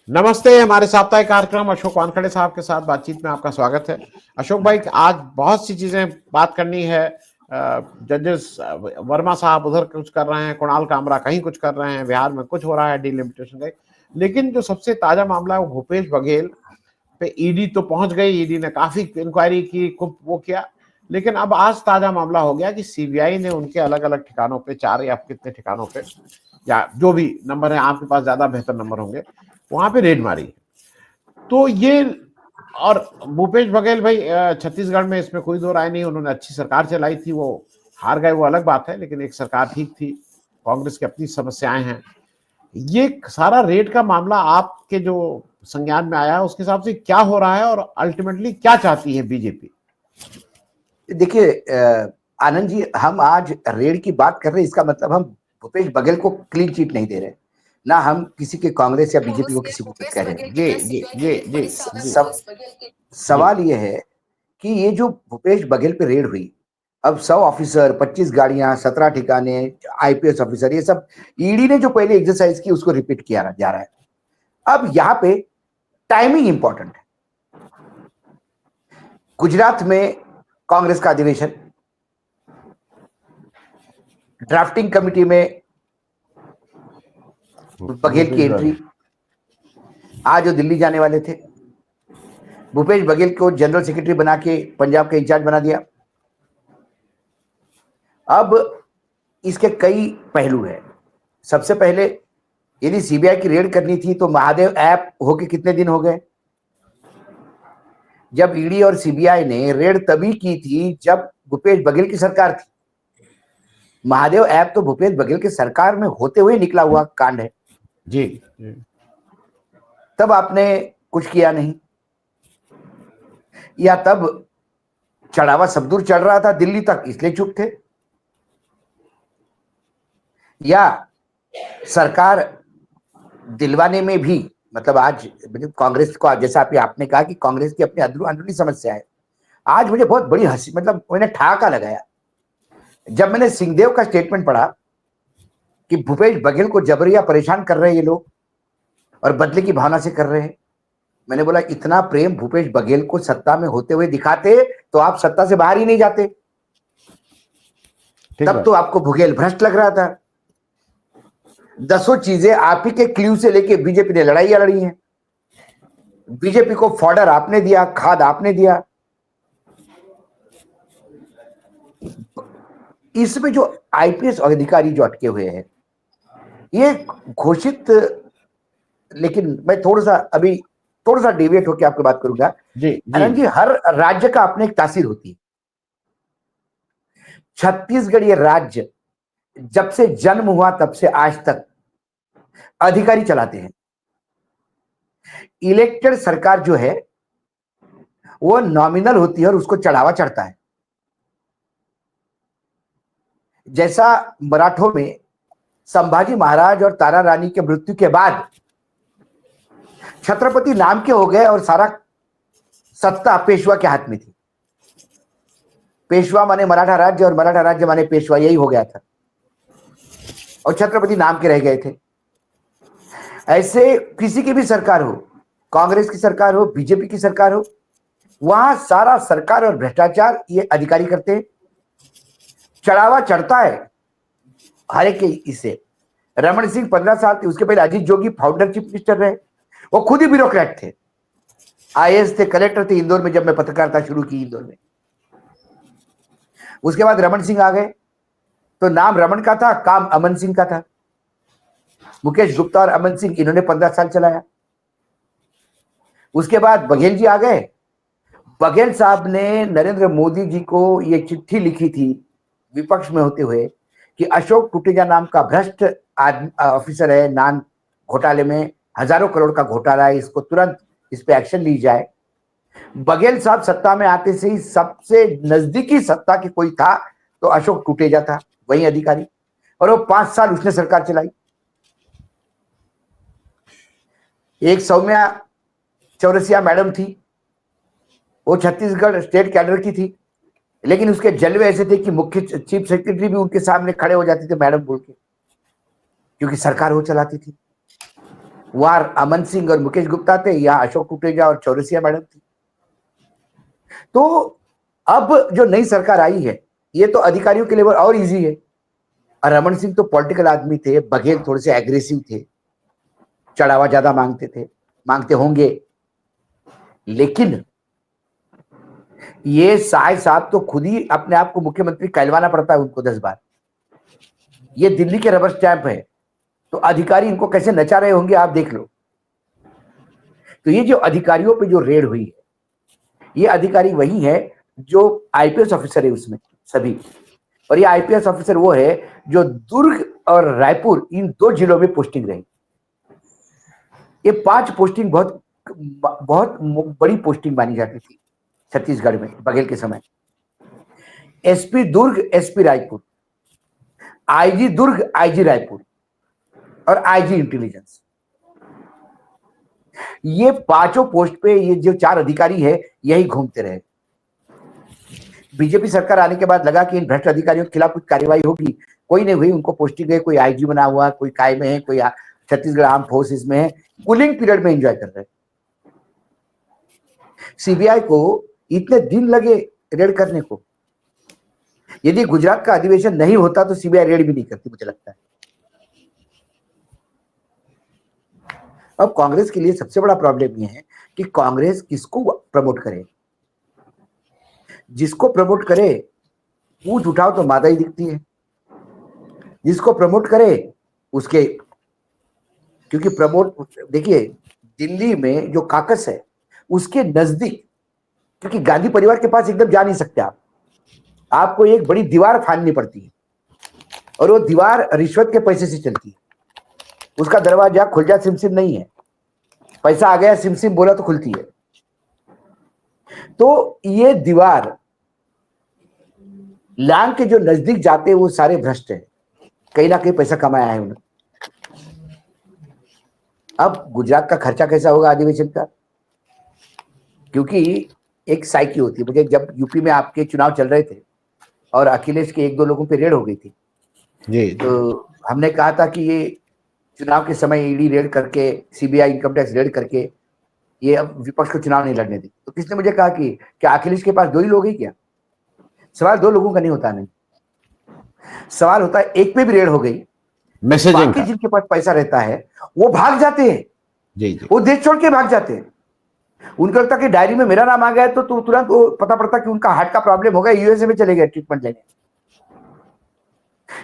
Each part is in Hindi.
नमस्ते। हमारे साप्ताहिक कार्यक्रम अशोक वानखड़े साहब के साथ बातचीत में आपका स्वागत है। अशोक भाई, आज बहुत सी चीजें बात करनी है। जजेस वर्मा साहब उधर कुछ कर रहे हैं, कुणाल कामरा कहीं कुछ कर रहे हैं, बिहार में कुछ हो रहा है डिलिमिटेशन का। लेकिन जो सबसे ताजा मामला है वो भूपेश बघेल पे ईडी तो पहुंच गई, ईडी ने काफी इंक्वायरी की, खूब वो किया। लेकिन अब आज ताजा मामला हो गया कि सीबीआई ने उनके अलग अलग ठिकानों पे, 4 या कितने ठिकानों पे, या जो भी नंबर है, आपके पास ज्यादा बेहतर नंबर होंगे, वहां पे रेड मारी। तो ये, और भूपेश बघेल भाई छत्तीसगढ़ में इसमें कोई दो राय नहीं, उन्होंने अच्छी सरकार चलाई थी। वो हार गए वो अलग बात है, लेकिन एक सरकार ठीक थी। कांग्रेस की अपनी समस्याएं हैं। ये सारा रेड का मामला आपके जो संज्ञान में आया है, उसके हिसाब से क्या हो रहा है और अल्टीमेटली क्या चाहती है बीजेपी? देखिए आनंद जी, हम आज रेड की बात कर रहे हैं, इसका मतलब हम भूपेश बघेल को क्लीन चिट नहीं दे रहे, ना हम किसी के कांग्रेस या बीजेपी को किसी को कुछ कह रहे हैं। जी सवाल ये है कि ये जो भूपेश बघेल पे रेड हुई, अब 100 ऑफिसर, 25 गाड़ियां, 17 ठिकाने, आईपीएस ऑफिसर, ये सब ईडी ने जो पहले एक्सरसाइज की उसको रिपीट किया जा रहा है। अब यहाँ पे टाइमिंग इंपॉर्टेंट है। गुजरात में कांग्रेस का अधिवेशन, ड्राफ्टिंग कमेटी में बघेल की एंट्री, आज वो दिल्ली जाने वाले थे। भूपेश बघेल को जनरल सेक्रेटरी बना के पंजाब का इंचार्ज बना दिया। अब इसके कई पहलू हैं। सबसे पहले, यदि सीबीआई की रेड करनी थी तो महादेव ऐप होके कितने दिन हो गए? जब ईडी और सीबीआई ने रेड तभी की थी जब भूपेश बघेल की सरकार थी। महादेव ऐप तो भूपेश बघेल की सरकार में होते हुए निकला हुआ कांड है। जी। तब आपने कुछ किया नहीं, या तब चढ़ावा सब दूर चढ़ रहा था दिल्ली तक, इसलिए चुप थे, या सरकार दिलवाने में भी, मतलब आज कांग्रेस को, जैसा आपने कहा कि कांग्रेस की अपनी अंदरूनी समस्या है। आज मुझे बहुत बड़ी हंसी, मतलब मैंने ठहाका लगाया जब मैंने सिंहदेव का स्टेटमेंट पढ़ा कि भूपेश बघेल को जबरिया परेशान कर रहे हैं ये लोग और बदले की भावना से कर रहे हैं। मैंने बोला, इतना प्रेम भूपेश बघेल को सत्ता में होते हुए दिखाते तो आप सत्ता से बाहर ही नहीं जाते। तब तो आपको बघेल भ्रष्ट लग रहा था। 10 चीजें आप ही के क्ल्यू से लेके बीजेपी ने लड़ाइयां लड़ी हैं। बीजेपी को फॉडर आपने दिया, खाद आपने दिया। इसमें जो आईपीएस अधिकारी जो अटके हुए हैं, ये घोषित, लेकिन मैं थोड़ा सा डेविएट होकर आपकी बात करूंगा। जी, हर राज्य का अपने एक तासीर होती है। छत्तीसगढ़ ये राज्य जब से जन्म हुआ तब से आज तक अधिकारी चलाते हैं। इलेक्टेड सरकार जो है वो नॉमिनल होती है और उसको चढ़ावा चढ़ता है। जैसा मराठों में संभाजी महाराज और तारा रानी के मृत्यु के बाद छत्रपति नाम के हो गए और सारा सत्ता पेशवा के हाथ में थी। पेशवा माने मराठा राज्य और मराठा राज्य माने पेशवा, यही हो गया था, और छत्रपति नाम के रह गए थे। ऐसे किसी की भी सरकार हो, कांग्रेस की सरकार हो, बीजेपी की सरकार हो, वहां सारा सरकार और भ्रष्टाचार ये अधिकारी करते हैं। चढ़ावा चढ़ता है हर एक इससे। रमन सिंह 15 साल थे, उसके पहले Ajit Jogi founder chief minister रहे, वो खुद ही ब्यूरोक्रेट थे, आईएएस थे, कलेक्टर थे इंदौर में, जब मैं पत्रकारिता शुरू की इंदौर में। उसके बाद रमन सिंह आ गए तो नाम रमन का था, काम अमन सिंह का था। मुकेश गुप्ता और अमन सिंह, इन्होंने 15 साल चलाया। उसके बाद बघेल जी आ गए। बघेल साहब ने नरेंद्र मोदी जी को ये चिट्ठी लिखी थी विपक्ष में होते हुए कि अशोक टुटेजा नाम का भ्रष्ट ऑफिसर है, नान घोटाले में हजारों करोड़ का घोटाला है, इसको तुरंत इस पे एक्शन ली जाए। बघेल साहब सत्ता में आते से ही सबसे नजदीकी सत्ता की कोई था तो अशोक टुटेजा था, वही अधिकारी, और वो 5 साल उसने सरकार चलाई। एक सौम्या चौरसिया मैडम थी, वो छत्तीसगढ़ स्टेट कैडर की थी, लेकिन उसके जलवे ऐसे थे कि मुख्य चीफ सेक्रेटरी भी उनके सामने खड़े हो जाते थे मैडम बोल के, क्योंकि सरकार वो चलाती थी। वहां अमन सिंह और मुकेश गुप्ता थे, यहाँ अशोक कुटेजा और चौरसिया मैडम थी। तो अब जो नई सरकार आई है, ये तो अधिकारियों के लिए और इजी है। और रमन सिंह तो पॉलिटिकल आदमी थे, बघेल थोड़े से एग्रेसिव थे, चढ़ावा ज्यादा मांगते होंगे। लेकिन ये साहब तो खुद ही अपने आप को मुख्यमंत्री कहलवाना पड़ता है उनको 10 बार। ये दिल्ली के रबर स्टैंप है, तो अधिकारी इनको कैसे नचा रहे होंगे आप देख लो। तो ये जो अधिकारियों पे जो रेड हुई है, ये अधिकारी वही है जो आईपीएस ऑफिसर है उसमें सभी। और ये आईपीएस ऑफिसर वो है जो दुर्ग और रायपुर इन 2 जिलों में पोस्टिंग रही। ये 5 पोस्टिंग बहुत बहुत बड़ी पोस्टिंग मानी जाती थी छत्तीसगढ़ में बघेल के समय। एसपी दुर्ग, एसपी रायपुर, आईजी दुर्ग, आईजी रायपुर और आईजी इंटेलिजेंस। ये 5 पोस्ट पे ये जो 4 अधिकारी है यही घूमते रहे। बीजेपी सरकार आने के बाद लगा कि इन भ्रष्ट अधिकारियों के खिलाफ कुछ कार्रवाई होगी, कोई नहीं हुई। उनको पोस्टिंग है, कोई आईजी बना हुआ, कोई काय में है, कोई छत्तीसगढ़ आर्म फोर्सेस में है, कूलिंग पीरियड में एंजॉय कर रहे। सीबीआई को इतने दिन लगे रेड करने को। यदि गुजरात का अधिवेशन नहीं होता तो सीबीआई रेड भी नहीं करती, मुझे लगता है। अब कांग्रेस के लिए सबसे बड़ा प्रॉब्लम यह है कि कांग्रेस किसको प्रमोट करे। जिसको प्रमोट करे पूछ उठाओ तो मादा ही दिखती है, जिसको प्रमोट करे उसके, क्योंकि प्रमोट देखिए दिल्ली में जो काकस है उसके नजदीक, क्योंकि गांधी परिवार के पास एकदम जा नहीं सकते आप, आपको एक बड़ी दीवार फाड़नी पड़ती है और वो दीवार रिश्वत के पैसे से चलती है। उसका दरवाजा खुल जा सिमसिम नहीं है, पैसा आ गया सिमसिम बोला तो खुलती है। तो ये दीवार लांग के जो नजदीक जाते हैं वो सारे भ्रष्ट हैं, कहीं ना कहीं पैसा कमाया है उन्होंने। अब गुजरात का खर्चा कैसा होगा अधिवेशन का, क्योंकि एक साइकी होती है। मुझे जब यूपी में आपके चुनाव चल रहे थे और अखिलेश के 1-2 लोगों पे रेड हो गई थी जी, तो हमने कहा था कि ये चुनाव के समय ईडी रेड करके, सीबीआई इनकम टैक्स रेड करके ये अब विपक्ष को चुनाव नहीं लड़ने दी। तो किसने मुझे कहा कि क्या अखिलेश के पास 2 ही लोग हैं क्या? सवाल 2 लोगों का नहीं होता, नहीं सवाल होता है एक पे भी रेड हो गई, मैसेजिंग बाकी जिनके पास पैसा रहता है वो भाग जाते हैं जी, वो देश छोड़ के भाग जाते हैं। उनको लगता कि डायरी में मेरा नाम आ गया तो तुरंत वो पता पड़ता कि उनका हार्ट का प्रॉब्लम हो गया, यूएसए में चले गए ट्रीटमेंट लेने।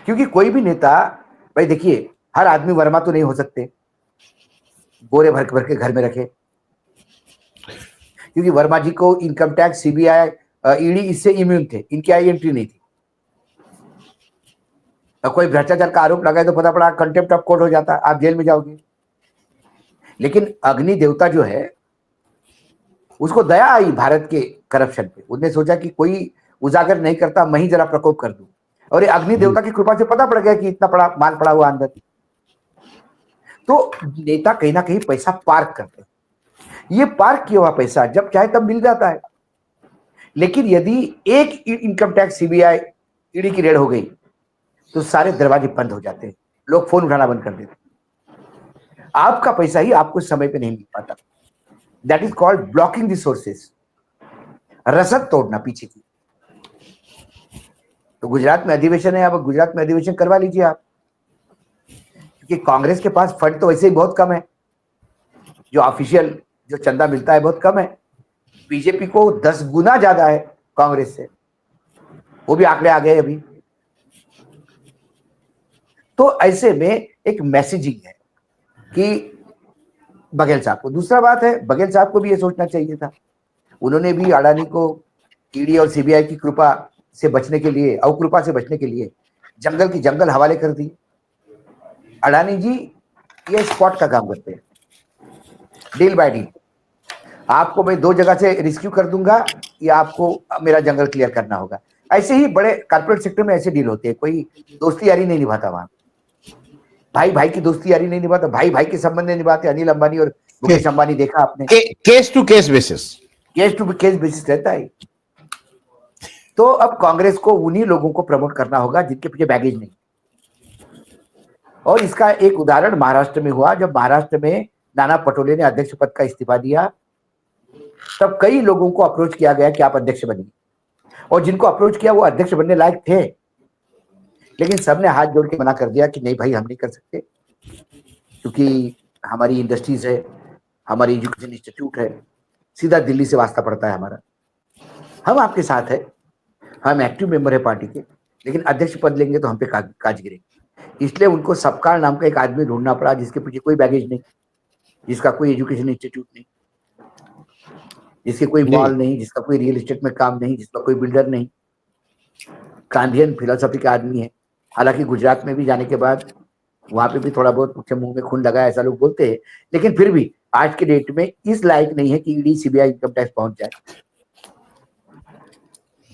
क्योंकि कोई भी नेता, भाई देखिए हर आदमी वर्मा तो नहीं हो सकते, बोरे भर भर के घर में रखे, क्योंकि वर्मा जी को इनकम टैक्स, सीबीआई, ईडी इससे इम्यून थे, इनकी आई एंट्री नहीं थी। कोई भ्रष्टाचार का आरोप लगाए तो पता पड़ा कंटेम्प्ट ऑफ कोर्ट हो जाता, आप जेल में जाओगे। लेकिन अग्नि देवता जो है उसको दया आई भारत के करप्शन पे, उसने सोचा कि कोई उजागर नहीं करता, मैं ही जरा प्रकोप कर दूं, और ये अग्नि देवता की कृपा से पता पड़ गया कि इतना बड़ा माल पड़ा हुआ अंदर। तो नेता कहीं ना कहीं पैसा पार्क करते, ये पार्क किया हुआ पैसा जब चाहे तब मिल जाता है। लेकिन यदि एक इनकम टैक्स, सीबीआई, ईडी की रेड हो गई तो सारे दरवाजे बंद हो जाते हैं, लोग फोन उठाना बंद कर देते, आपका पैसा ही आपको समय पे नहीं मिल पाता। That is called blocking the sources, रसद तोड़ना पीछे की। तो गुजरात में अधिवेशन है, अब गुजरात में अधिवेशन करवा लीजिए आप, क्योंकि कांग्रेस के पास फंड तो वैसे ही बहुत कम है, जो ऑफिशियल जो चंदा मिलता है बहुत कम है। बीजेपी को 10 गुना ज्यादा है कांग्रेस से, वो भी आंकड़े आ गए अभी। तो ऐसे में एक मैसेजिंग है कि बघेल साहब को, दूसरा बात है बघेल साहब को भी ये सोचना चाहिए था, उन्होंने भी अडानी को ईडी और सीबीआई की कृपा से बचने के लिए, अवकृपा से बचने के लिए जंगल की जंगल हवाले कर दी। अडानी जी ये स्पॉट का काम करते हैं, डील बाय डील, आपको मैं 2 जगह से रिस्क्यू कर दूंगा या आपको मेरा जंगल क्लियर करना होगा। ऐसे ही बड़े कॉर्पोरेट सेक्टर में ऐसे डील होते हैं, कोई दोस्ती यारी नहीं निभाता वहां, भाई भाई की दोस्ती यारी नहीं निभाता, भाई भाई के संबंध नहीं निभाते। अनिल अंबानी और मुकेश अंबानी देखा आपने, केस टू केस बेसिस रहता है। तो अब कांग्रेस को उन्हीं लोगों को प्रमोट करना होगा जिनके पीछे बैगेज नहीं। और इसका एक उदाहरण महाराष्ट्र में हुआ, जब महाराष्ट्र में नाना पटोले ने अध्यक्ष पद का इस्तीफा दिया, तब कई लोगों को अप्रोच किया गया कि आप अध्यक्ष बनिए, और जिनको अप्रोच किया वो अध्यक्ष बनने लायक थे, लेकिन सबने हाथ जोड़ के मना कर दिया कि नहीं भाई, हम नहीं कर सकते, क्योंकि हमारी इंडस्ट्रीज है, हमारी एजुकेशन इंस्टीट्यूट है, सीधा दिल्ली से वास्ता पड़ता है हमारा। हम आपके साथ है, हम एक्टिव मेंबर है पार्टी के, लेकिन अध्यक्ष पद लेंगे तो हम पे काज गिरेगी। इसलिए उनको सबकार नाम का एक आदमी ढूंढना पड़ा, जिसके पीछे कोई बैगेज नहीं, जिसका कोई एजुकेशन इंस्टीट्यूट नहीं, जिसके कोई मॉल नहीं, जिसका कोई रियल एस्टेट में काम नहीं, जिसका कोई बिल्डर नहीं, गांधीयन फिलोसफी का आदमी है। हालांकि गुजरात में भी जाने के बाद वहां पे भी थोड़ा बहुत उसके मुंह में खून लगा, ऐसा लोग बोलते हैं, लेकिन फिर भी आज के डेट में इस लायक नहीं है कि ईडी सीबीआई इनकम टैक्स पहुंच जाए।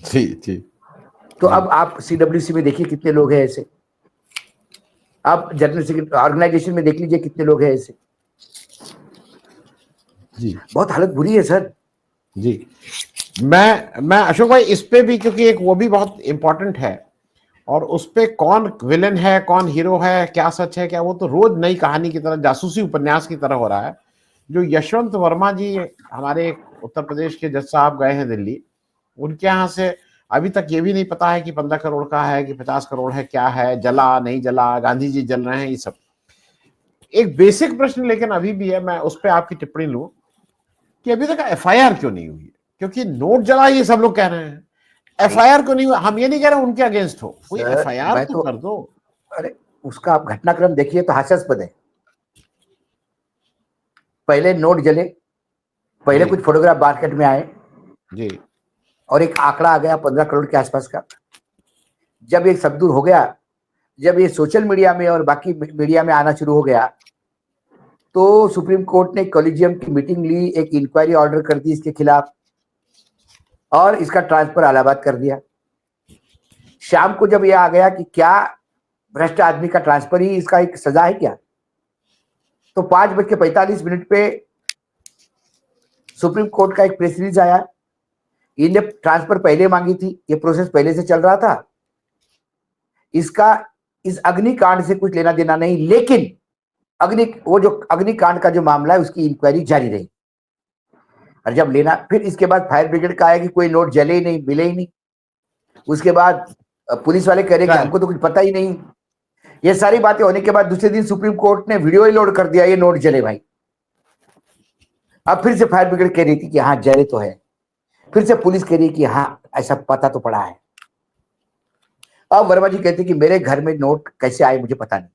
जी जी। तो अब आप सीडब्ल्यूसी में देखिए कितने लोग हैं ऐसे, आप जनरल सेक्रेटरी ऑर्गेनाइजेशन में देख लीजिए कितने लोग हैं ऐसे। जी बहुत हालत बुरी है सर। जी, मैं अशोक भाई इस पे भी, क्योंकि एक वो भी बहुत इंपॉर्टेंट है, और उस पे कौन विलेन है कौन हीरो है, क्या सच है क्या, वो तो रोज नई कहानी की तरह, जासूसी उपन्यास की तरह हो रहा है। जो यशवंत वर्मा जी हमारे उत्तर प्रदेश के जज साहब गए हैं दिल्ली, उनके यहाँ से अभी तक ये भी नहीं पता है कि 15 करोड़ का है कि 50 करोड़ है, क्या है, जला नहीं जला, गांधी जी जल रहे हैं, ये सब एक बेसिक प्रश्न लेकिन अभी भी है। मैं उस पर आपकी टिप्पणी लूं कि अभी तक एफआईआर क्यों नहीं हुई है, क्योंकि नोट जला ये सब लोग कह रहे हैं, एफआईआर क्यों नहीं हुआ? हम ये नहीं कह रहे उनके अगेंस्ट हो, कोई एफआईआर तो कर दो। अरे उसका आप घटनाक्रम देखिए तो हास्यास्पद है। पहले नोट जले, पहले कुछ फोटोग्राफ मार्केट में आए जी, और एक आंकड़ा आ गया 15 करोड़ के आसपास का। जब ये सब दूर हो गया, जब ये सोशल मीडिया में और बाकी मीडिया में आना शुरू हो गया, तो सुप्रीम कोर्ट ने कॉलेजियम की मीटिंग ली, एक इंक्वायरी ऑर्डर कर दी इसके खिलाफ, और इसका ट्रांसफर इलाहाबाद कर दिया। शाम को जब ये आ गया कि क्या भ्रष्ट आदमी का ट्रांसफर ही इसका एक सजा है क्या, तो 5:45 पे सुप्रीम कोर्ट का एक प्रेस रिलीज आया। इन्हें ट्रांसफर पहले मांगी थी, ये प्रोसेस पहले से चल रहा था, इसका इस अग्निकांड से कुछ लेना देना नहीं, लेकिन वो जो अग्निकांड का जो मामला है उसकी इंक्वायरी जारी रही। और जब लेना, फिर इसके बाद फायर ब्रिगेड का आया कि कोई नोट जले ही नहीं, मिले ही नहीं। उसके बाद पुलिस वाले कह रहे कि हमको तो कुछ पता ही नहीं। ये सारी बातें होने के बाद दूसरे दिन सुप्रीम कोर्ट ने वीडियो ही लोड कर दिया, ये नोट जले भाई। अब फिर से फायर ब्रिगेड कह रही थी कि हाँ जले तो है, फिर से पुलिस कह रही कि हाँ ऐसा पता तो पड़ा है। अब वर्मा जी कहते कि मेरे घर में नोट कैसे आए मुझे पता नहीं,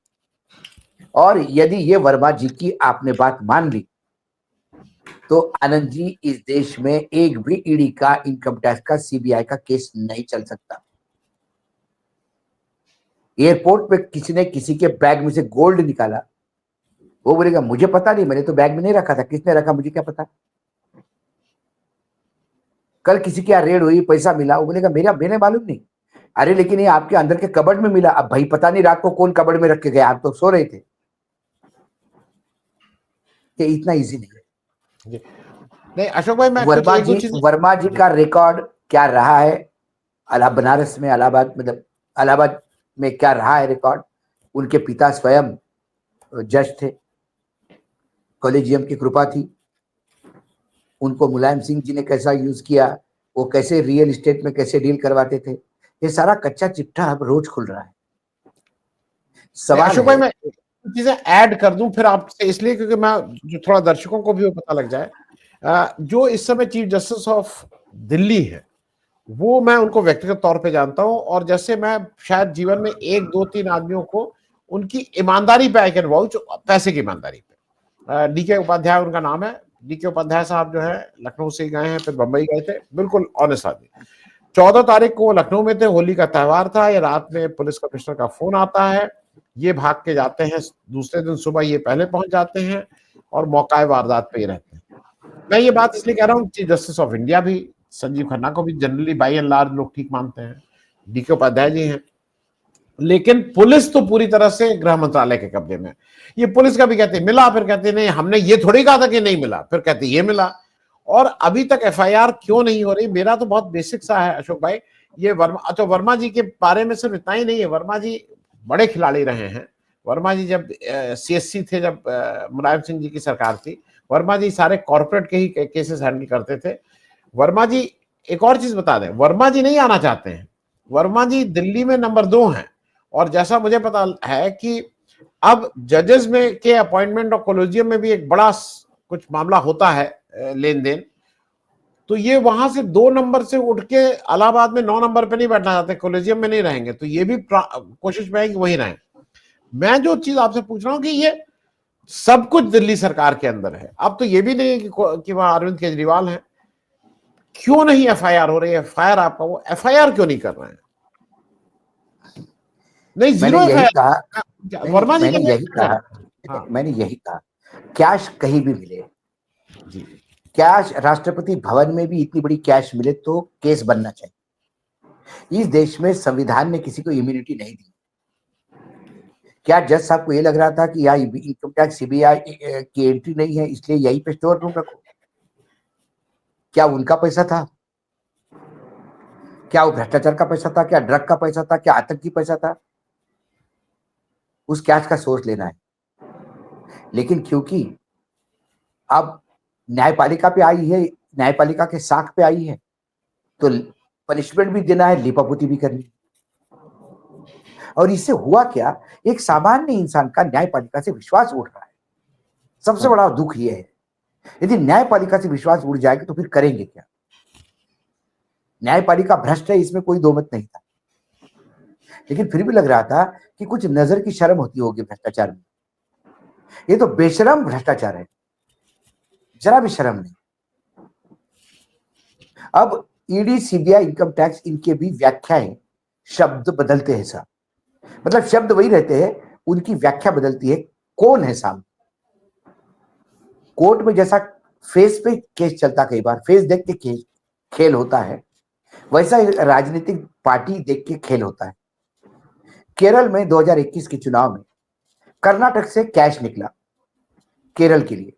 और यदि ये वर्मा जी की आपने बात मान ली तो आनंद जी, इस देश में एक भी ईडी का, इनकम टैक्स का, सीबीआई का केस नहीं चल सकता। एयरपोर्ट पे किसी ने किसी के बैग में से गोल्ड निकाला, वो बोलेगा मुझे पता नहीं, मैंने तो बैग में नहीं रखा था, किसने रखा मुझे क्या पता। कल किसी की रेड हुई, पैसा मिला, वो बोलेगा मेरे मालूम नहीं। अरे लेकिन ये आपके अंदर के कबर्ड में मिला। अब भाई पता नहीं रात को कौन कबर्ड में रख के गया, आप तो सो रहे थे। कि इतना इजी नहीं है। नहीं अशोक भाई, मैं वर्मा जी का रिकॉर्ड क्या रहा है बनारस में, इलाहाबाद में क्या रहा है रिकॉर्ड। उनके पिता स्वयं जज थे, कॉलेजियम की कृपा थी। उनको मुलायम सिंह जी ने कैसा यूज किया, वो कैसे रियल एस्टेट में कैसे डील करवाते थे, ये सारा कच्चा चिट्ठा अब रोज खुल रहा है। सवाल अशोक भाई, मैं चीजें ऐड कर दूं फिर आपसे, इसलिए क्योंकि मैं जो थोड़ा दर्शकों को भी वो पता लग जाए। जो इस समय चीफ जस्टिस ऑफ दिल्ली है, वो मैं उनको व्यक्तिगत तौर पे जानता हूं, और जैसे मैं शायद जीवन में 1, 2, 3 आदमियों को उनकी ईमानदारी पे आई कैन वाउच, पैसे की ईमानदारी पे। डीके उपाध्याय उनका नाम है। डीके उपाध्याय साहब जो है लखनऊ से गए हैं, फिर बंबई गए थे, बिल्कुल ऑनेस्ट आदमी। 14 तारीख को वो लखनऊ में थे, होली का त्योहार था। ये रात में पुलिस कमिश्नर का फोन आता है, ये भाग के जाते हैं, दूसरे दिन सुबह ये पहले पहुंच जाते हैं और मौका वारदात पे ही रहते हैं। मैं ये बात इसलिए कह रहा हूँ, चीफ जस्टिस ऑफ इंडिया भी संजीव खन्ना को भी जनरली बाई एंड लार्ज लोग ठीक मानते हैं, डीके उपाध्याय जी हैं, लेकिन पुलिस तो पूरी तरह से गृह मंत्रालय के कब्जे में। ये पुलिस का भी कहते हैं मिला, फिर कहते नहीं हमने ये थोड़ी कहा था कि नहीं मिला, फिर कहते ये मिला। और अभी तक एफआईआर क्यों नहीं हो रही? मेरा तो बहुत बेसिक सा है अशोक भाई। ये वर्मा जी के बारे में सिर्फ इतना ही नहीं है, वर्मा जी बड़े खिलाड़ी रहे हैं, वर्मा जी जब CSC थे, जब मुलायम सिंह जी की सरकार थी, वर्मा जी सारे कॉर्पोरेट के ही केसेस हैंडल करते थे। वर्मा जी, एक और चीज बता दें, वर्मा जी नहीं आना चाहते हैं, वर्मा जी दिल्ली में नंबर 2 हैं। और जैसा मुझे पता है कि अब जजेस में के अपॉइंटमेंट और कोलोजियम में भी एक बड़ा कुछ मामला होता है, लेन देन, तो ये वहां से 2 नंबर से उठ के इलाहाबाद में 9 नंबर पे नहीं बैठना चाहते, कोलेजियम में नहीं रहेंगे, तो ये भी कोशिश में है कि वही रहें। मैं जो चीज आपसे पूछ रहा हूं कि ये सब कुछ दिल्ली सरकार के अंदर है, अब तो ये भी नहीं है कि वहां अरविंद केजरीवाल है, क्यों नहीं FIR हो रही है? FIR आपका, वो FIR क्यों नहीं कर रहे हैं? नहीं, मैंने 0 यही कहा, FIR नहीं वर्मा जी मैंने के यही कहा, हाँ मैंने यही कहा, कैश कहीं भी मिले, जी कैश राष्ट्रपति भवन में भी इतनी बड़ी कैश मिले तो केस बनना चाहिए। इस देश में संविधान ने किसी को इम्यूनिटी नहीं दी। क्या जज साहब को ये लग रहा था कि यहाँ इनकम टैक्स CBI की एंट्री नहीं है इसलिए यहीं पे स्टोर रूम रखो? क्या उनका पैसा था? क्या वो भ्रष्टाचार का पैसा था? क्या ड्रग का पैसा था? क्या आतंकी पैसा था? उस कैश का सोर्स लेना है। लेकिन क्योंकि अब न्यायपालिका पे आई है, न्यायपालिका के साख पे आई है, तो पनिशमेंट भी देना है, लिपापोती भी करनी है। और इससे हुआ क्या, एक सामान्य इंसान का न्यायपालिका से विश्वास उठ रहा है। सबसे बड़ा दुख यह है, यदि न्यायपालिका से विश्वास उड़ जाएगा तो फिर करेंगे क्या? न्यायपालिका भ्रष्ट है, इसमें कोई दो मत नहीं था, लेकिन फिर भी लग रहा था कि कुछ नजर की शर्म होती होगी भ्रष्टाचार में। ये तो बेशरम भ्रष्टाचार है, जरा भी शर्म नहीं। अब ED CBI इनकम टैक्स, इनके भी व्याख्याएं, शब्द बदलते हैं साहब, मतलब शब्द वही रहते हैं, उनकी व्याख्या बदलती है। कौन है सामने? कोर्ट में जैसा फेस पे केस चलता, कई बार फेस देख के केस खेल होता है, वैसा ही राजनीतिक पार्टी देख के खेल होता है। केरल में 2021 के चुनाव में कर्नाटक से कैश निकला केरल के लिए,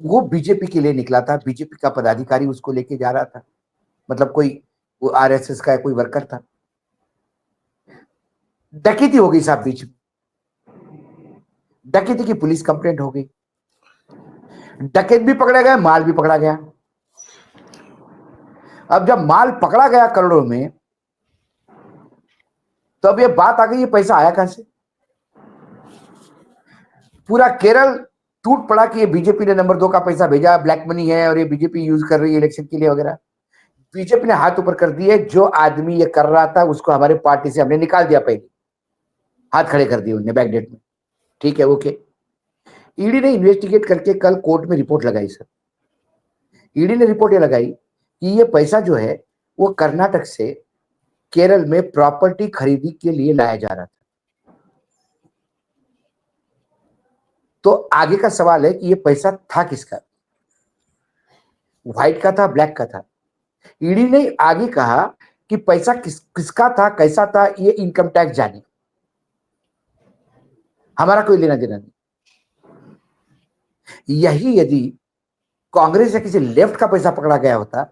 वो बीजेपी के लिए निकला था। बीजेपी का पदाधिकारी उसको लेके जा रहा था, मतलब कोई वो RSS का कोई वर्कर था। डकैती हो गई साहब बीच में, डकैती की पुलिस कंप्लेंट हो गई, डकैत भी पकड़े गए, माल भी पकड़ा गया। अब जब माल पकड़ा गया करोड़ों में, तो अब ये बात आ गई, ये पैसा आया कहां से? पूरा केरल टूट पड़ा कि ये बीजेपी ने नंबर 2 का पैसा भेजा, ब्लैक मनी है और ये बीजेपी यूज कर रही है इलेक्शन के लिए वगैरह। बीजेपी ने हाथ ऊपर कर दिए, जो आदमी ये कर रहा था उसको हमारे पार्टी से हमने निकाल दिया, पहले हाथ खड़े कर दिए उनने बैकडेट में। ठीक है, ओके। ईडी ने इन्वेस्टिगेट करके कल कोर्ट में रिपोर्ट लगाई सर। ईडी ने रिपोर्ट ये लगाई कि ये पैसा जो है वो कर्नाटक से केरल में प्रॉपर्टी खरीदी के लिए लाया जा रहा था। तो आगे का सवाल है कि ये पैसा था किसका? व्हाइट का था, ब्लैक का था? ईडी ने आगे कहा कि पैसा किसका था, कैसा था, ये इनकम टैक्स जाने, हमारा कोई लेना देना नहीं। यही यदि कांग्रेस या किसी लेफ्ट का पैसा पकड़ा गया होता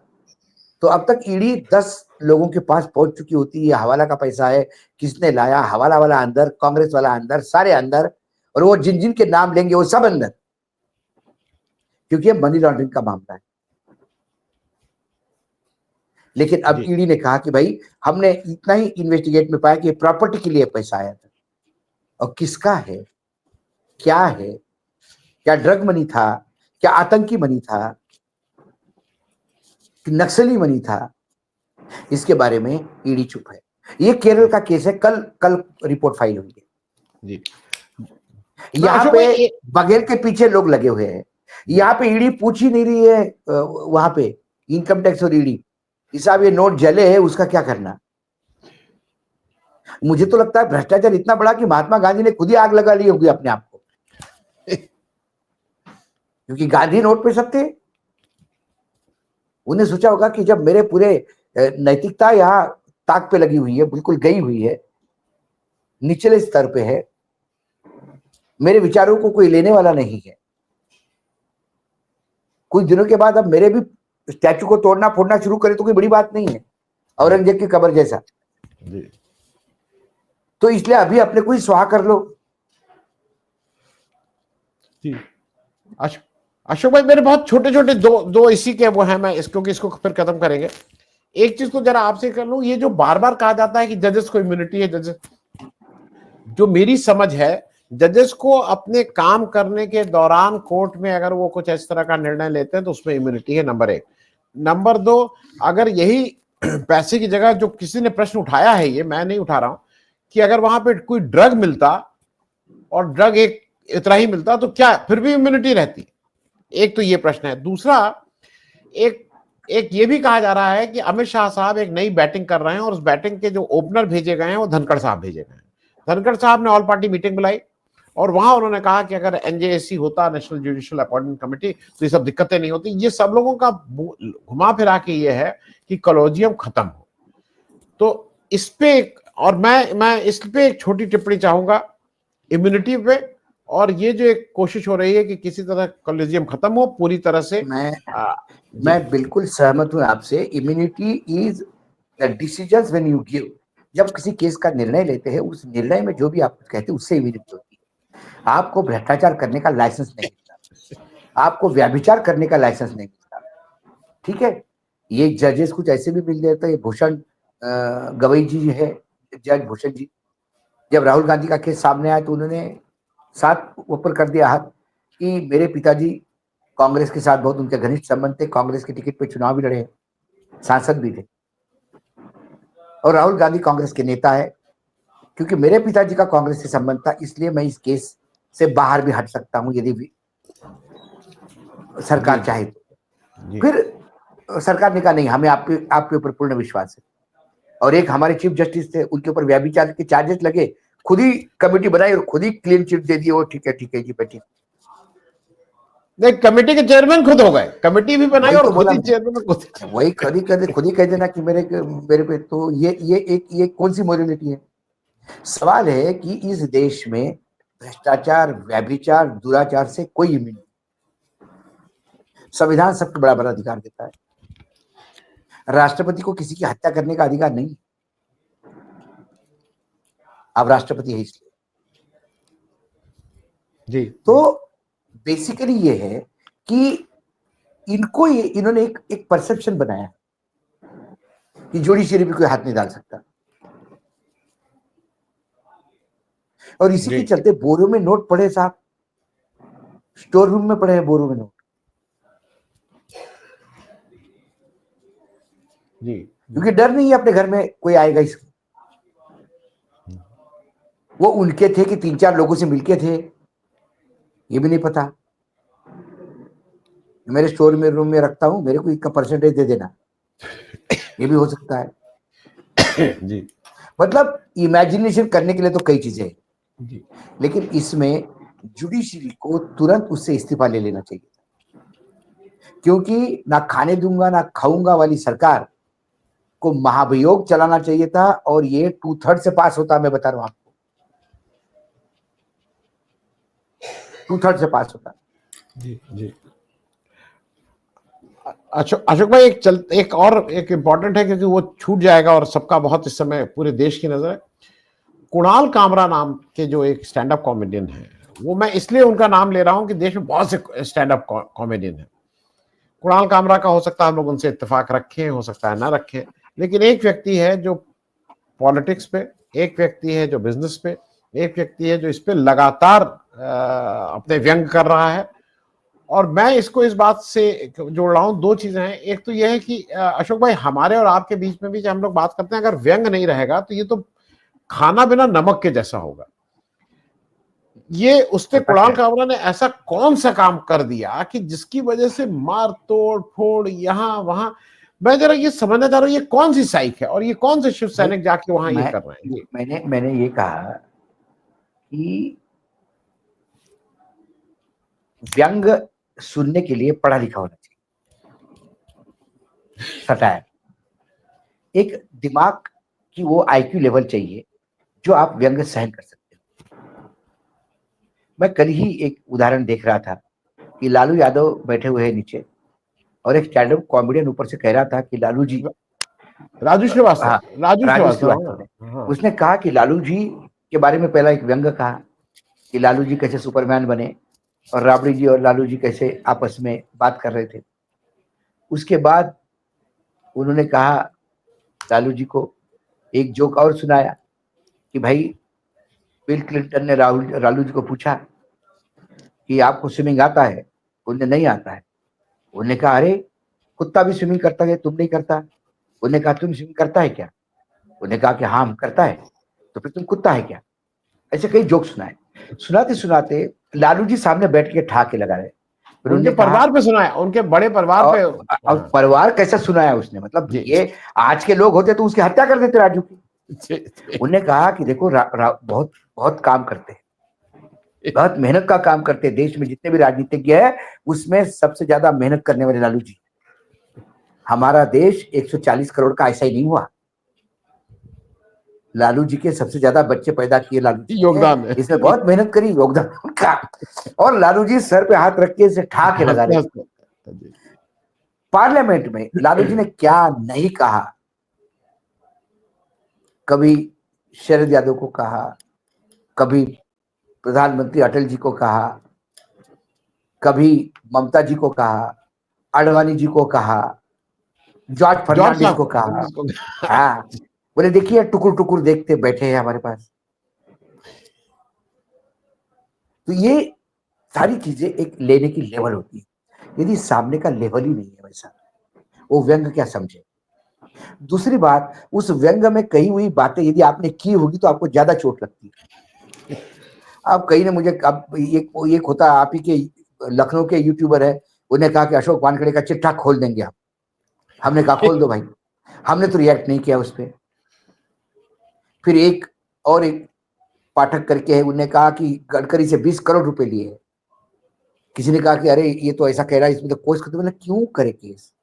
तो अब तक ईडी 10 लोगों के पास पहुंच चुकी होती। ये हवाला का पैसा है, किसने लाया, हवाला वाला अंदर, कांग्रेस वाला अंदर, सारे अंदर, और वो जिन जिन के नाम लेंगे वो सब अंदर, क्योंकि ये मनी लॉन्ड्रिंग का मामला है। लेकिन अब ईडी ने कहा कि भाई हमने इतना ही इन्वेस्टिगेट में पाया कि प्रॉपर्टी के लिए पैसा आया था, और किसका है, क्या है, क्या ड्रग मनी था, क्या आतंकी मनी था, कि नक्सली मनी था, इसके बारे में ईडी चुप है। ये केरल का केस है, कल रिपोर्ट फाइल हुई है जी। यहाँ पे बघेल के पीछे लोग लगे हुए हैं, यहाँ पे ईडी पूछ ही नहीं रही है। वहां पे इनकम टैक्स और ईडी, हिसाब ये नोट जले है, उसका क्या करना? मुझे तो लगता है भ्रष्टाचार इतना बड़ा कि महात्मा गांधी ने खुद ही आग लगा ली होगी अपने आप को, क्योंकि गांधी नोट पे सब थे। उन्हें सोचा होगा कि जब मेरे पूरे नैतिकता यहाँ ताक पे लगी हुई है, बिल्कुल गई हुई है, निचले स्तर पे है, मेरे विचारों को कोई लेने वाला नहीं है, कुछ दिनों के बाद अब मेरे भी स्टैचू को तोड़ना फोड़ना शुरू करे तो कोई बड़ी बात नहीं है, औरंगजेब की कब्र जैसा। तो इसलिए अभी अपने को ही स्वाहा कर लो। जी अशोक भाई, मेरे बहुत छोटे छोटे दो इसी के वो हैं, मैं इसको फिर खत्म करेंगे। एक चीज तो जरा आपसे कर लूं, ये जो बार बार कहा जाता है कि जजेस को इम्यूनिटी है, जजेस, जो मेरी समझ है, जजेस को अपने काम करने के दौरान कोर्ट में अगर वो कुछ इस तरह का निर्णय लेते हैं तो उसमें इम्यूनिटी है, नंबर एक। नंबर दो, अगर यही पैसे की जगह जो किसी ने प्रश्न उठाया है, ये मैं नहीं उठा रहा हूं, कि अगर वहां पे कोई ड्रग मिलता और ड्रग एक इतना ही मिलता तो क्या फिर भी इम्यूनिटी रहती? एक तो ये प्रश्न है। दूसरा, एक ये भी कहा जा रहा है कि अमित शाह साहब एक नई बैटिंग कर रहे हैं और उस बैटिंग के जो ओपनर भेजे गए हैं वो धनखड़ साहब भेजे गए हैं। धनखड़ साहब ने ऑल पार्टी मीटिंग बुलाई और वहां उन्होंने कहा कि अगर एनजेएसी होता, नेशनल जुडिशियल अपॉइंटमेंट कमेटी, तो ये सब दिक्कतें नहीं होती। ये सब लोगों का घुमा फिरा के ये है कि कॉलेजियम खत्म हो। तो इस पे और मैं इस पे एक छोटी टिप्पणी चाहूंगा, इम्यूनिटी पे, और ये जो एक कोशिश हो रही है कि किसी तरह कॉलेजियम खत्म हो पूरी तरह से। मैं बिल्कुल सहमत हूं आपसे। Immunity is the decisions when you give. जब किसी केस का निर्णय लेते हैं, उस निर्णय में जो भी आप कहते हैं उससे इम्यूनिटी होती है। आपको भ्रष्टाचार करने का लाइसेंस नहीं मिलता, आपको व्यभिचार करने का लाइसेंस नहीं मिलता, ठीक है। ये जजेस कुछ ऐसे भी मिल जाते हैं। भूषण गवई जी है, जज भूषण जी, जब राहुल गांधी का केस सामने आया तो उन्होंने साथ ऊपर कर दिया हाथ कि मेरे पिताजी कांग्रेस के साथ बहुत उनके घनिष्ठ संबंध थे, कांग्रेस के टिकट पे चुनाव भी लड़े, सांसद भी थे, और राहुल गांधी कांग्रेस के नेता है। क्योंकि मेरे पिताजी का कांग्रेस से संबंध था, इसलिए मैं इस केस से बाहर भी हट सकता हूं यदि भी सरकार चाहे तो। फिर सरकार ने कहा नहीं, हमें आपके ऊपर पूर्ण विश्वास है। और एक हमारे चीफ जस्टिस थे, उनके ऊपर व्यभिचार के चार्जेस लगे, खुद ही कमेटी बनाई और खुद ही क्लीन चिट दे दी। वो ठीक है जी बैठिए। नहीं, कमेटी के चेयरमैन खुद हो गए, कमेटी भी बनाई और तो खुद ही चेयरमैन खुद। वही खुद ही कह देना कि मेरे पे। तो ये कौन सी मोरलिटी है? सवाल है कि इस देश में भ्रष्टाचार, व्यभिचार, दुराचार से कोई इम्यूनिटी नहीं। संविधान सबको बड़ा बड़ा अधिकार देता है। राष्ट्रपति को किसी की हत्या करने का अधिकार नहीं। अब राष्ट्रपति है इसलिए। जी। तो बेसिकली ये है कि इन्होंने एक परसेप्शन बनाया कि जुडिशरी पे कोई हाथ नहीं डाल सकता, और इसी के चलते बोरों में नोट पड़े साहब, स्टोर रूम में पड़े हैं बोरों में नोट। जी। क्योंकि डर नहीं है अपने घर में कोई आएगा इसको। वो उनके थे कि 3-4 लोगों से मिलके थे, ये भी नहीं पता। मेरे स्टोर में रूम में रखता हूं, मेरे को इसका परसेंटेज दे देना, ये भी हो सकता है। जी। मतलब इमेजिनेशन करने के लिए तो कई चीजें हैं, जी। लेकिन इसमें जुडिशरी को तुरंत उससे इस्तीफा ले लेना चाहिए, क्योंकि ना खाने दूंगा ना खाऊंगा वाली सरकार को महाभियोग चलाना चाहिए था, और ये 2/3 से पास होता। मैं बता रहा हूं आपको, 2/3 से पास होता। जी। जी। अशोक भाई, एक इंपॉर्टेंट है क्योंकि वो छूट जाएगा और सबका बहुत इस समय पूरे देश की नजर है। कुणाल कामरा नाम के जो एक स्टैंड अप कॉमेडियन है, वो मैं इसलिए उनका नाम ले रहा हूं कि देश में बहुत से स्टैंड अप कॉमेडियन है। कुणाल कामरा का हो सकता है हम लोग उनसे इत्तेफाक रखें, हो सकता है ना रखें, लेकिन एक व्यक्ति है जो पॉलिटिक्स पे, एक व्यक्ति है जो बिजनेस पे, एक व्यक्ति है जो इस पे लगातार अपने व्यंग कर रहा है। और मैं इसको इस बात से जोड़ रहा हूं, दो चीजें हैं। एक तो यह है कि अशोक भाई, हमारे और आपके बीच में भी जब हम लोग बात करते हैं, अगर व्यंग नहीं रहेगा तो ये तो खाना बिना नमक के जैसा होगा। ये उसने, कुणाल कामरा ने ऐसा कौन सा काम कर दिया कि जिसकी वजह से मार तोड़ फोड़ यहां वहां। मैं जरा ये समझना चाह रहा हूं, ये कौन सी साइक है और ये कौन से शिव सैनिक जाके वहां ये कर रहे हैं? मैंने ये कहा कि व्यंग सुनने के लिए पढ़ा लिखा होना चाहिए, सटायर, एक दिमाग की वो आईक्यू लेवल चाहिए जो आप व्यंग सहन कर सकते हो। मैं कल ही एक उदाहरण देख रहा था कि लालू यादव बैठे हुए हैं नीचे, और एक स्टैंड अप कॉमेडियन ऊपर से कह रहा था कि लालू जी, राजू श्रीवास्तव, हाँ, राजू श्रीवास्तव ने उसने कहा कि लालू जी, के बारे में पहला एक व्यंग कहा कि लालू जी कैसे सुपरमैन बने और राबड़ी जी और लालू जी कैसे आपस में बात कर रहे थे। उसके बाद उन्होंने कहा, लालू जी को एक जोक और सुनाया कि भाई बिल क्लिंटन ने लालू जी को पूछा कि आपको स्विमिंग आता है? उन्हें नहीं आता है। उन्होंने कहा, अरे कुत्ता भी स्विमिंग करता है, तुम नहीं करता? उन्होंने कहा, तुम स्विमिंग करता है क्या? उन्होंने कहा कि हाँ हम करता है। तो फिर तुम कुत्ता है क्या? ऐसे कई जोक सुनाए। सुनाते सुनाते लालू जी सामने बैठ के ठहाके लगा रहे। फिर उनके उन्होंने कहा, परिवार पे सुना है, उनके बड़े परिवार पे। और परिवार कैसा सुनाया उसने, मतलब जी ये आज के लोग होते तो उसकी हत्या कर देते राजू की। जी जी। उन्होंने कहा कि देखो बहुत बहुत काम करते हैं, बहुत मेहनत का काम करते हैं। देश में जितने भी राजनीतिज्ञ है उसमें सबसे ज्यादा मेहनत करने वाले लालू जी। हमारा देश 140 करोड़ का ऐसा ही नहीं हुआ। लालू जी के सबसे ज्यादा बच्चे पैदा किए लालू जी ने, योगदान है। इसमें बहुत मेहनत करी, योगदान उनका। और लालू जी सर पे हाथ रख के इसे ठहाके लगा हंसते रहे। हंसते जी। पार्लियामेंट में लालू जी ने क्या नहीं कहा। कभी शरद यादव को कहा, कभी प्रधानमंत्री अटल जी को कहा, कभी ममता जी को कहा, आडवाणी जी को कहा, जॉर्ज फर्नांडिस को कहा। हाँ, बोले देखिए टुकुर टुकुर देखते बैठे हैं हमारे पास। तो ये सारी चीजें एक लेने की लेवल होती है। यदि सामने का लेवल ही नहीं है वैसा, वो व्यंग क्या समझे। दूसरी बात, उस व्यंग में कही हुई बातें यदि आपने की होगी तो आपको ज्यादा चोट लगती है। अब कहीं ने मुझे, अब एक होता आप ही के लखनऊ के यूट्यूबर है, उन्हें कहा कि अशोक वानखेड़े का चिट्ठा खोल देंगे हम। हमने कहा खोल दो भाई, हमने तो रिएक्ट नहीं किया उस पर। फिर एक और एक पाठक करके है, उन्हें कहा कि गडकरी से 20 करोड़ रुपए लिए। किसी ने कहा कि अरे ये तो ऐसा कह रहा है, इसमें तो केस करते। मैंने क्यों करे केस?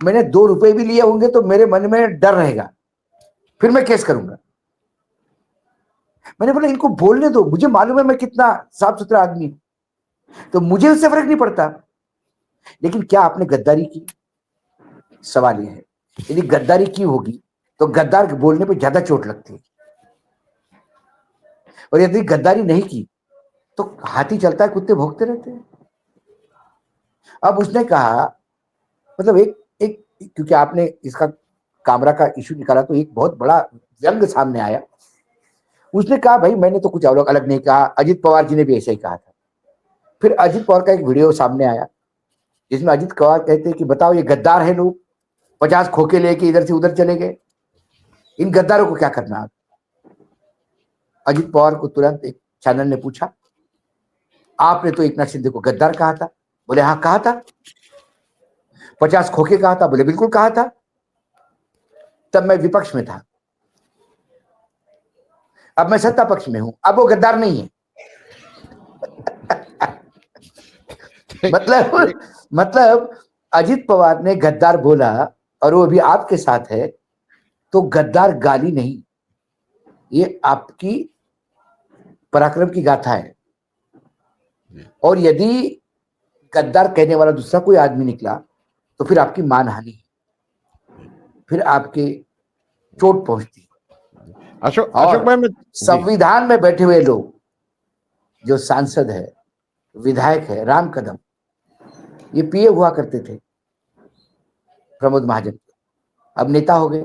मैंने 2 रुपए भी लिए होंगे तो मेरे मन में डर रहेगा, फिर मैं केस करूंगा। मैंने बोला इनको बोलने दो, मुझे मालूम है मैं कितना साफ सुथरा आदमी हूं, तो मुझे उससे फर्क नहीं पड़ता। लेकिन क्या आपने गद्दारी की? सवाल यह है। यदि गद्दारी की होगी तो गद्दार बोलने पे ज्यादा चोट लगती है, और यदि गद्दारी नहीं की तो हाथी चलता है कुत्ते भौंकते रहते हैं। अब उसने कहा, मतलब एक एक क्योंकि आपने इसका कामरा का इशू निकाला तो एक बहुत बड़ा व्यंग सामने आया। उसने कहा भाई मैंने तो कुछ और अलग नहीं कहा, अजित पवार जी ने भी ऐसा ही कहा था। फिर अजित पवार का एक वीडियो सामने आया जिसमें अजित पवार कहते हैं कि बताओ ये गद्दार है लोग, 50 खोखे लेके इधर से उधर चले गए, इन गद्दारों को क्या करना। अजित पवार को तुरंत एक चैनल ने पूछा, आपने तो एकनाथ शिंदे को गद्दार कहा था। बोले हाँ कहा था। 50 खोखे कहा था। बोले बिल्कुल कहा था, तब मैं विपक्ष में था, अब मैं सत्ता पक्ष में हूं, अब वो गद्दार नहीं है। मतलब अजित पवार ने गद्दार बोला और वो अभी आपके साथ है, तो गद्दार गाली नहीं, ये आपकी पराक्रम की गाथा है। और यदि गद्दार कहने वाला दूसरा कोई आदमी निकला तो फिर आपकी मानहानि, फिर आपके चोट पहुंचती। अशोक और भाई मैं संविधान में बैठे हुए लोग, जो सांसद है, विधायक है, राम कदम, ये पीए हुआ करते थे प्रमोद महाजन, अब नेता हो गए।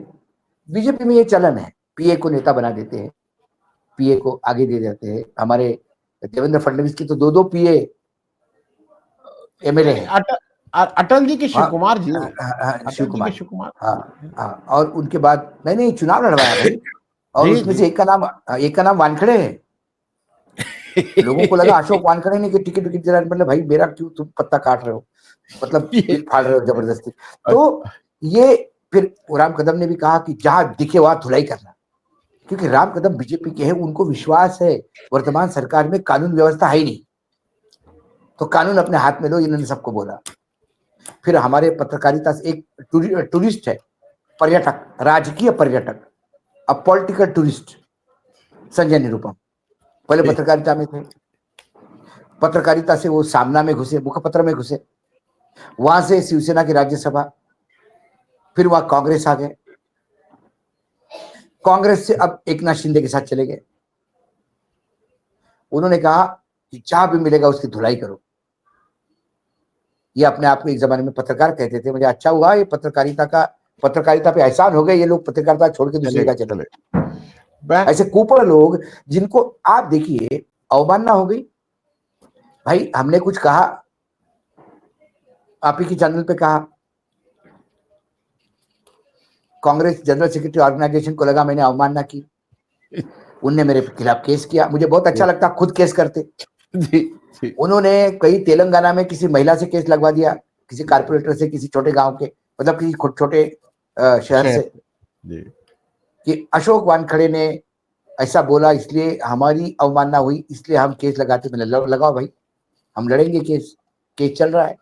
बीजेपी में ये चलन है, पीए को नेता बना देते हैं, पीए को आगे दे देते हैं। हमारे देवेंद्र फडणवीस की तो 2 पीए एमएलए हैं। अटल जी के शिव कुमार जी, शिव अटल जी के कुमार, शिव कुमार। हाँ। और उनके बाद नहीं चुनाव लड़वाया भाई, और जी उसमें जी। से एक का नाम वानखेड़े है। लोगों को लगा अशोक वानखेड़े ने कि टिकट विकेट दिलाने, मतलब भाई मेरा क्यों तुम पत्ता काट रहे हो, मतलब दिल फाड़ रहे हो जबरदस्ती। तो ये फिर राम कदम ने भी कहा कि जहां दिखे वहां धुलाई करना, क्योंकि राम कदम बीजेपी के हैं, उनको विश्वास है वर्तमान सरकार में कानून व्यवस्था है ही नहीं, तो कानून अपने हाथ में लो, इन्होंने सबको बोला। फिर हमारे पत्रकारिता से एक टूरिस्ट है, पर्यटक, राजकीय पर्यटक, अब पॉलिटिकल टूरिस्ट, संजय निरुपम, पहले पत्रकारिता में थे। पत्रकारिता से वो सामना में घुसे, मुखपत्र में घुसे, वहां से शिवसेना की राज्यसभा, फिर वहां कांग्रेस आ गए। कांग्रेस से अब एकनाथ शिंदे के साथ चले गए। उन्होंने कहा कि जहां भी मिलेगा उसकी धुलाई करो। ये अपने आप को एक जमाने में पत्रकार कहते थे। मुझे अच्छा हुआ ये पत्रकारिता पे एहसान हो गया, ये लोग पत्रकारिता छोड़ के दूसरी जगह चले। ऐसे कुपड़ लोग जिनको आप देखिए, अवमानना हो गई। भाई हमने कुछ कहा, आप ही की चैनल पे कहा, कांग्रेस जनरल सेक्रेटरी ऑर्गेनाइजेशन को लगा मैंने अवमानना की, उनने मेरे खिलाफ केस किया। मुझे बहुत अच्छा लगता, खुद केस करते। उन्होंने कई तेलंगाना में किसी महिला से केस लगवा दिया, किसी कारपोरेटर से, किसी छोटे गांव के, मतलब किसी छोटे शहर से, कि अशोक वानखड़े ने ऐसा बोला इसलिए हमारी अवमानना हुई, इसलिए हम केस लगाते। मैंने लगाओ भाई, हम लड़ेंगे केस चल रहा है।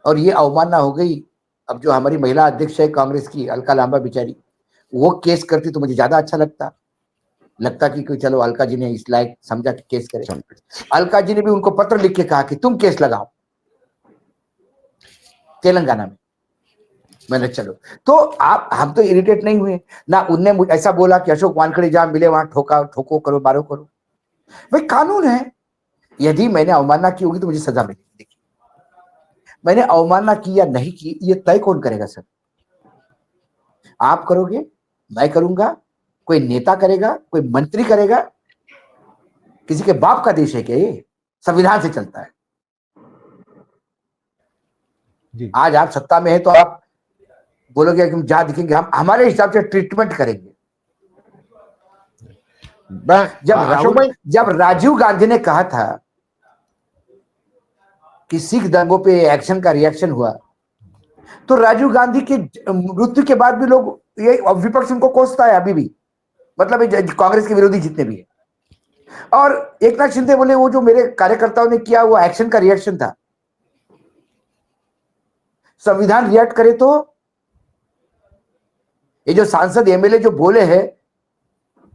और ये अवमानना हो गई। अब जो हमारी महिला अध्यक्ष है कांग्रेस की, अलका लांबा बेचारी, वो केस करती तो मुझे ज्यादा अच्छा लगता कि कोई चलो अलका जी ने इस लायक समझा कि केस करे। अलका जी ने भी उनको पत्र लिख के कहा कि तुम केस लगाओ तेलंगाना में। मैंने चलो, तो आप हम तो इरिटेट नहीं हुए ना। उनने ऐसा बोला कि अशोक वानखड़े जहां मिले वहां ठोको करो मारो करो। भाई कानून है, यदि मैंने अवमानना की होगी तो मुझे सजा मिलेगी। देखिए मैंने अवमानना की या नहीं की, ये तय कौन करेगा सर? आप करोगे, मैं करूंगा, कोई नेता करेगा, कोई मंत्री करेगा? किसी के बाप का देश है क्या ये? संविधान से चलता है। आज आप सत्ता में है तो आप बोलोगे कि हम जहां दिखेंगे हम हमारे हिसाब से ट्रीटमेंट करेंगे। जब राजीव गांधी ने कहा था कि सिख दंगों पे एक्शन का रिएक्शन हुआ, तो राजीव गांधी के मृत्यु के बाद भी लोग, ये विपक्ष उनको कोसता है अभी भी, मतलब कांग्रेस के विरोधी जितने भी है। और एकनाथ शिंदे बोले वो जो मेरे कार्यकर्ताओं ने किया वो एक्शन का रिएक्शन था। संविधान रिएक्ट करे तो ये जो सांसद एमएलए जो बोले हैं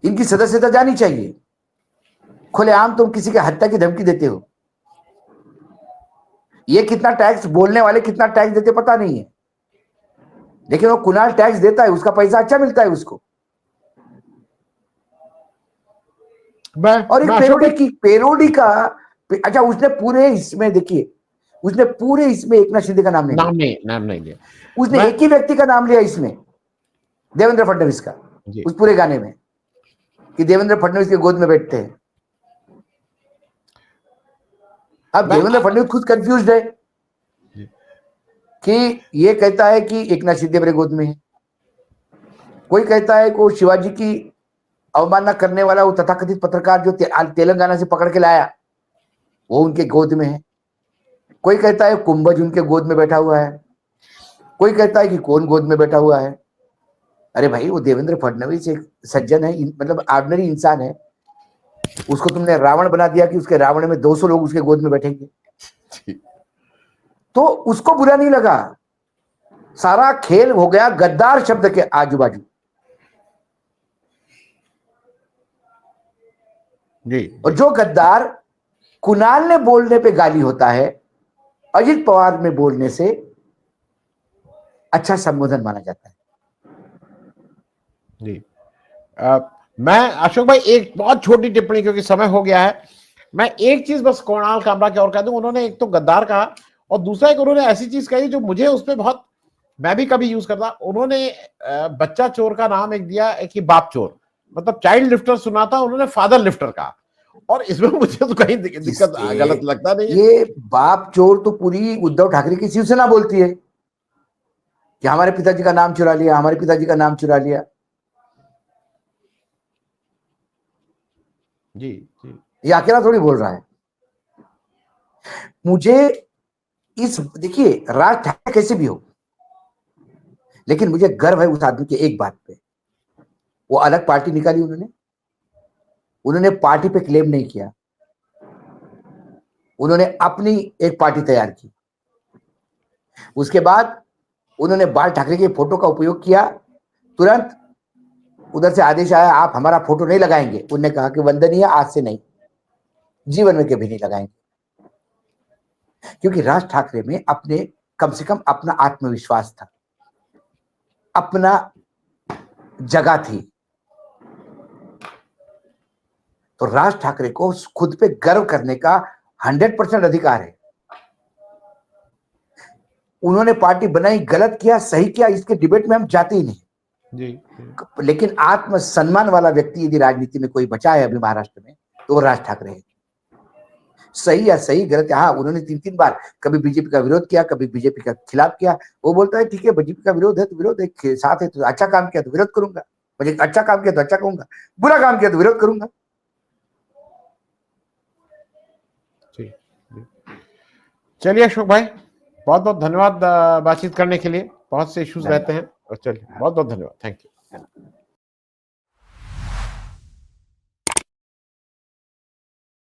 इनकी सदस्यता जानी चाहिए। खुलेआम तुम किसी के हत्या की धमकी देते हो। ये कितना टैक्स, बोलने वाले कितना टैक्स देते पता नहीं है, लेकिन वो कुणाल टैक्स देता है, उसका पैसा अच्छा मिलता है उसको। और एक पेरोडी का अच्छा, उसने पूरे इसमें देखिए, उसने पूरे इसमें एकनाथ शिंदे का नाम नहीं लिया। उसने एक ही व्यक्ति का नाम लिया इसमें, देवेंद्र फडणवीस का, उस पूरे गाने में, कि देवेंद्र फडणवीस के गोद में बैठते हैं। अब देवेंद्र फडणवीस खुद कंफ्यूज्ड है कि ये कहता है कि एकनाथ शिंदे मेरे गोद में है, कोई कहता है को शिवाजी की अवमानना करने वाला वो तथाकथित पत्रकार जो तेलंगाना से पकड़ के लाया वो उनके गोद में है। कोई कहता है कुंभज उनके गोद में बैठा हुआ है, कोई कहता है कि कौन गोद में बैठा हुआ है। अरे भाई वो देवेंद्र फडणवीस एक सज्जन है, मतलब ऑर्डिनरी इंसान है। उसको तुमने रावण बना दिया कि उसके रावण में 200 लोग उसके गोद में बैठेंगे, तो उसको बुरा नहीं लगा। सारा खेल हो गया गद्दार शब्द के आजू बाजू। और जो गद्दार कुणाल ने बोलने पे गाली होता है, अजित पवार में बोलने से अच्छा संबोधन माना जाता है। जी मैं अशोक भाई एक बहुत छोटी टिप्पणी, क्योंकि समय हो गया है, मैं एक चीज बस कुणाल कामरा की और कह दूं। उन्होंने एक तो गद्दार कहा और दूसरा एक उन्होंने ऐसी चीज कही जो मुझे उस पर बहुत, मैं भी कभी यूज करता। उन्होंने बच्चा चोर का नाम एक दिया, एक ही बाप चोर, मतलब चाइल्ड लिफ्टर सुना था, उन्होंने फादर लिफ्टर कहा। और इसमें मुझे तो कहीं दिक्कत गलत लगता नहीं है। ये बाप चोर तो पूरी उद्धव ठाकरे की शिवसेना बोलती है कि हमारे पिताजी का नाम चुरा लिया, हमारे पिताजी का नाम चुरा लिया। जी ये अकेला थोड़ी बोल रहा है। मुझे इस, देखिए राज ठाकरे कैसे भी हो, लेकिन मुझे गर्व है उस आदमी की एक बात पे, वो अलग पार्टी निकाली उन्होंने पार्टी पे क्लेम नहीं किया, उन्होंने अपनी एक पार्टी तैयार की। उसके बाद उन्होंने बाल ठाकरे के फोटो का उपयोग किया, तुरंत उधर से आदेश आया आप हमारा फोटो नहीं लगाएंगे। उन्होंने कहा कि वंदनीय, आज से नहीं, जीवन में कभी नहीं लगाएंगे। क्योंकि राज ठाकरे में कम से कम अपना आत्मविश्वास था, अपना जगह थी। तो राज ठाकरे को खुद पे गर्व करने का 100% अधिकार है। उन्होंने पार्टी बनाई, गलत किया सही किया इसके डिबेट में हम जाते ही नहीं जी। लेकिन आत्मसम्मान वाला व्यक्ति यदि राजनीति में कोई बचा है अभी महाराष्ट्र में तो वो राज ठाकरे है। सही या सही गलत, हाँ उन्होंने 3-3 बार कभी बीजेपी का विरोध किया, कभी बीजेपी का खिलाफ किया। वो बोलता है ठीक है बीजेपी का विरोध है तो विरोध, एक साथ है तो अच्छा काम किया तो विरोध करूंगा, मुझे अच्छा काम किया तो अच्छा कहूंगा, बुरा काम किया तो विरोध करूंगा। चलिए अशोक भाई, बहुत बहुत धन्यवाद बातचीत करने के लिए। बहुत से इश्यूज रहते हैं, और चलिए बहुत बहुत धन्यवाद, थैंक यू।